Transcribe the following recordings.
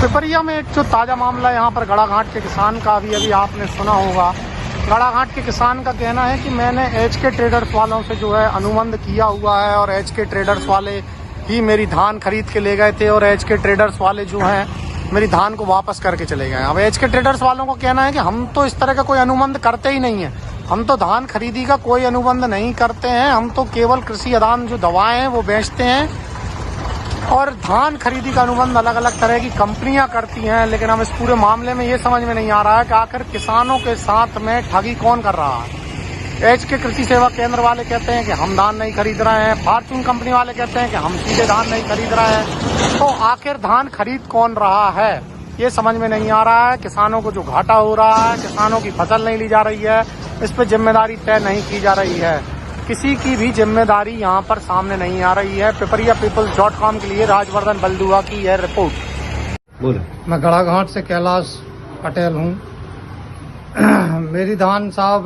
पिपरिया में एक जो ताज़ा मामला यहाँ पर गड़ाघाट के किसान का अभी आपने सुना होगा। गड़ाघाट के किसान का कहना है कि मैंने एचके ट्रेडर्स वालों से जो है अनुबंध किया हुआ है और एचके ट्रेडर्स वाले ही मेरी धान खरीद के ले गए थे और एचके ट्रेडर्स वाले जो हैं मेरी धान को वापस करके चले गए। अब एचके ट्रेडर्स वालों को कहना है कि हम तो इस तरह का कोई अनुबंध करते ही नहीं है, हम तो धान खरीदी का कोई अनुबंध नहीं करते हैं, हम तो केवल कृषि आदान जो दवाएं हैं वो बेचते हैं और धान खरीदी का अनुबंध अलग अलग तरह की कंपनियां करती हैं। लेकिन अब इस पूरे मामले में ये समझ में नहीं आ रहा है कि आखिर किसानों के साथ में ठगी कौन कर रहा है। एचके कृषि सेवा केंद्र वाले कहते हैं कि हम धान नहीं खरीद रहे हैं, फॉर्चून कंपनी वाले कहते हैं कि हम सीधे धान नहीं खरीद रहे हैं। तो आखिर धान खरीद कौन रहा है ये समझ में नहीं आ रहा है। किसानों को जो घाटा हो रहा है, किसानों की फसल नहीं ली जा रही है, इस पर जिम्मेदारी तय नहीं की जा रही है। किसी की भी जिम्मेदारी यहाँ पर सामने नहीं आ रही है। पिपरिया peoples.com के लिए राजवर्धन बलदुआ की यह रिपोर्ट। बोले, मैं गड़ाघाट से कैलाश पटेल हूँ। मेरी धान साहब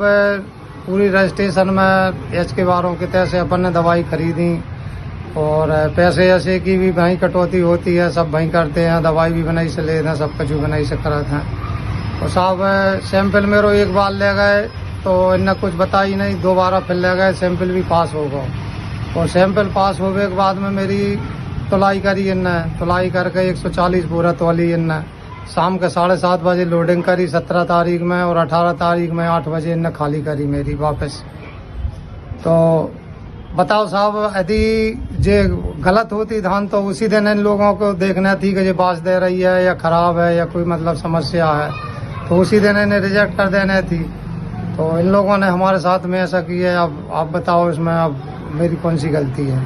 पूरी रजिस्ट्रेशन में एचके वालों के तहत से अपन ने दवाई खरीदी और पैसे ऐसे की भी वहीं कटौती होती है, सब वहीं करते हैं, दवाई भी बनाई से लेते हैं, सब कुछ भी बनाई से करते हैं। और साहब सैंपल मेरो एक बार ले गए तो इन्हें कुछ बताई नहीं, दोबारा फिर ले गए, सैंपल भी पास हो गए और सैंपल पास होने के बाद में मेरी तुलाई करी इन्हें, तुलाई करके 140 बोरा तोली इन्हें, शाम के 7:30 बजे लोडिंग करी 17 तारीख में और 18 तारीख में 8 बजे इन्हें खाली करी मेरी वापस। तो बताओ साहब, यदि जे गलत होती धान तो उसी दिन इन लोगों को देखना थी कि ये बास दे रही है या खराब है या कोई मतलब समस्या है, तो उसी दिन इन्हें रिजेक्ट कर देना थी। तो इन लोगों ने हमारे साथ में ऐसा किया। अब आप बताओ इसमें अब मेरी कौन सी गलती है।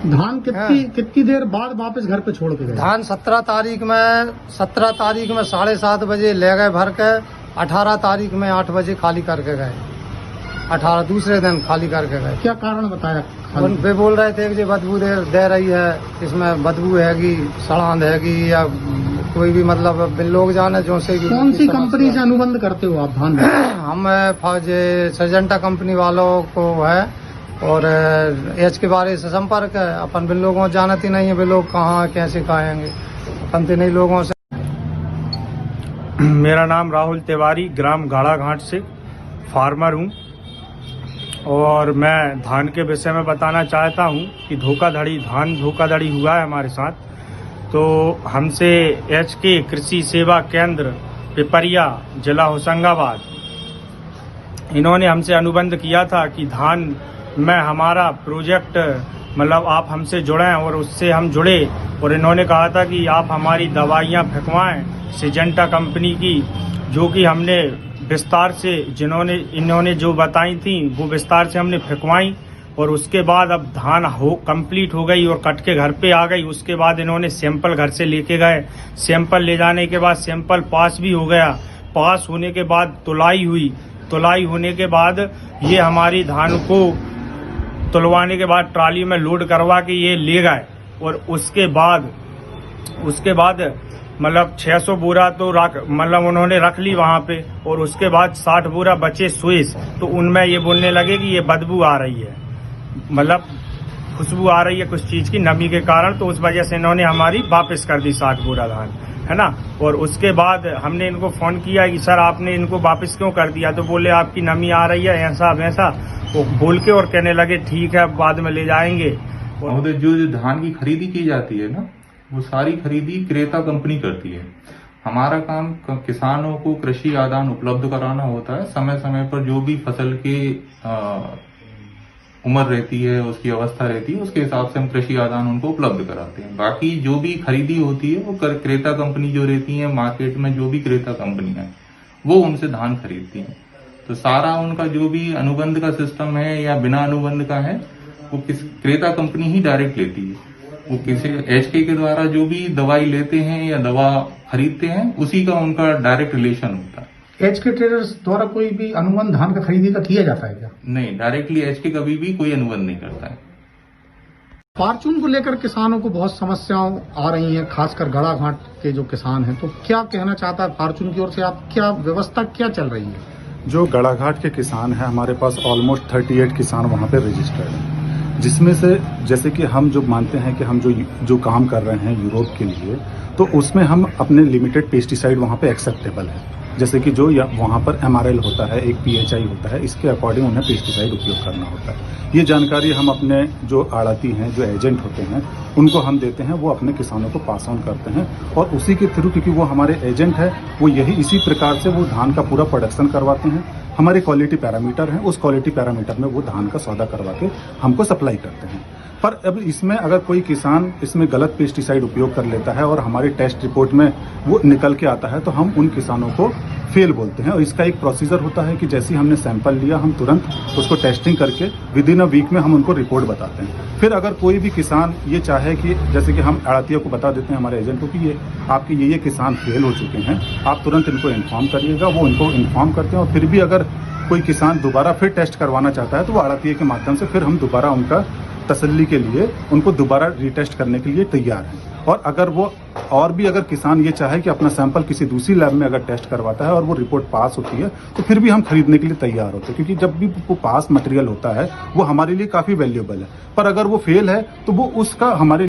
धान कितनी देर बाद वापस घर पे छोड़ के गए? धान 17 तारीख में 7:30 बजे ले गए भर के, 18 तारीख में 8 बजे खाली करके गए, 18 दूसरे दिन खाली करके गए। क्या कारण बताया? वे बोल रहे थे कि जो बदबू दे रही है, इसमें बदबू हैगी, सड़ांध हैगी या कोई भी मतलब लोग जाने जो से। कौन सी कंपनी से अनुबंध करते हो आप धान? हम सजेंटा कंपनी वालों को है और एच के बारे से संपर्क है। अपन बिन लोगों जानती नहीं है, वे लोग कहाँ कैसे खाएंगे, अपन तो नहीं लोगों से। मेरा नाम राहुल तिवारी, ग्राम गाड़ाघाट से फार्मर हूँ और मैं धान के विषय में बताना चाहता हूँ कि धान धोखाधड़ी हुआ है हमारे साथ। तो हमसे एचके कृषि सेवा केंद्र पिपरिया जिला होशंगाबाद, इन्होंने हमसे अनुबंध किया था कि धान में हमारा प्रोजेक्ट मतलब आप हमसे जुड़ें और उससे हम जुड़े और इन्होंने कहा था कि आप हमारी दवाइयाँ फेंकवाएं सिजेंटा कंपनी की, जो कि हमने विस्तार से इन्होंने जो बताई थी वो विस्तार से हमने फेंकवाई और उसके बाद अब धान कंप्लीट हो गई और कट के घर पे आ गई। उसके बाद इन्होंने सैंपल घर से लेके गए, सैंपल ले जाने के बाद सैंपल पास भी हो गया। पास होने के बाद तुलाई हुई, तुलाई होने के बाद ये हमारी धान को तुलवाने के बाद ट्राली में लोड करवा के ये ले गए और उसके बाद मतलब 600 बोरा तो मतलब उन्होंने रख ली वहाँ पे और उसके बाद 60 बोरा बचे स्विस। तो उनमें ये बोलने लगे कि ये बदबू आ रही है, मतलब खुशबू आ रही है कुछ चीज की नमी के कारण। तो उस वजह से इन्होंने हमारी वापस कर दी 60 बोरा धान, है ना। और उसके बाद हमने इनको फोन किया कि सर आपने इनको वापस क्यों कर दिया, तो बोले आपकी नमी आ रही है ऐसा वैसा वो बोल के और कहने लगे ठीक है बाद में ले जाएंगे। और जो धान की खरीदी की जाती है ना, वो सारी खरीदी क्रेता कंपनी करती है। हमारा काम किसानों को कृषि आदान उपलब्ध कराना होता है। समय समय पर जो भी फसल की उम्र रहती है, उसकी अवस्था रहती है, उसके हिसाब से हम कृषि आदान उनको उपलब्ध कराते हैं। बाकी जो भी खरीदी होती है वो क्रेता कंपनी जो रहती है, मार्केट में जो भी क्रेता कंपनी है वो उनसे धान खरीदती है। तो सारा उनका जो भी अनुबंध का सिस्टम है या बिना अनुबंध का है वो क्रेता कंपनी ही डायरेक्ट लेती है। वो किसी एचके के द्वारा जो भी दवाई लेते हैं या दवा खरीदते हैं उसी का उनका डायरेक्ट रिलेशन होता है। एचके ट्रेडर्स द्वारा कोई भी अनुबंध धान का खरीदी का किया जाता है क्या? नहीं, डायरेक्टली एचके कभी भी कोई अनुबंध नहीं करता है। फॉर्चून को लेकर किसानों को बहुत समस्याएं आ रही हैं, खासकर गड़ाघाट के जो किसान हैं, तो क्या कहना चाहता है फॉर्चून की ओर से? आप क्या व्यवस्था क्या चल रही है? जो गड़ाघाट के किसान हैं, हमारे पास ऑलमोस्ट 38 किसान वहाँ पे रजिस्टर्ड हैं। जिसमें से जैसे कि हम जो मानते हैं कि हम जो काम कर रहे हैं यूरोप के लिए, तो उसमें हम अपने लिमिटेड पेस्टिसाइड वहाँ पे एक्सेप्टेबल है। जैसे कि जो वहाँ पर MRL होता है, एक PHI होता है, इसके अकॉर्डिंग उन्हें पेस्टिसाइड उपयोग करना होता है। ये जानकारी हम अपने जो आड़ती हैं, जो एजेंट होते हैं, उनको हम देते हैं, वो अपने किसानों को पास ऑन करते हैं और उसी के थ्रू, क्योंकि वो हमारे एजेंट है, वो इसी प्रकार से वो धान का पूरा प्रोडक्शन करवाते हैं। हमारे क्वालिटी पैरामीटर हैं, उस क्वालिटी पैरामीटर में वो धान का सौदा करवा के हमको सप्लाई करते हैं। पर अब इसमें अगर कोई किसान इसमें गलत पेस्टिसाइड उपयोग कर लेता है और हमारी टेस्ट रिपोर्ट में वो निकल के आता है, तो हम उन किसानों को फेल बोलते हैं। और इसका एक प्रोसीजर होता है कि जैसे ही हमने सैंपल लिया, हम तुरंत उसको टेस्टिंग करके विदिन अ वीक में हम उनको रिपोर्ट बताते हैं। फिर अगर कोई भी किसान ये चाहे कि जैसे कि हम आड़तियों को बता देते हैं, हमारे एजेंट को, कि ये आपके ये किसान फेल हो चुके हैं, आप तुरंत इनको इन्फॉर्म करिएगा। वो इनको इन्फॉर्म करते हैं और फिर भी अगर कोई किसान दोबारा फिर टेस्ट करवाना चाहता है, तो वो आड़तिये के माध्यम से फिर हम दोबारा उनका तसल्ली के लिए उनको दोबारा रीटेस्ट करने के लिए तैयार हैं। और अगर वो और भी अगर किसान ये चाहे कि अपना सैंपल किसी दूसरी लैब में अगर टेस्ट करवाता है और वो रिपोर्ट पास होती है, तो फिर भी हम खरीदने के लिए तैयार होते हैं, क्योंकि जब भी वो पास मटेरियल होता है वो हमारे लिए काफ़ी वैल्यूएबल है। पर अगर वो फेल है तो वो उसका हमारे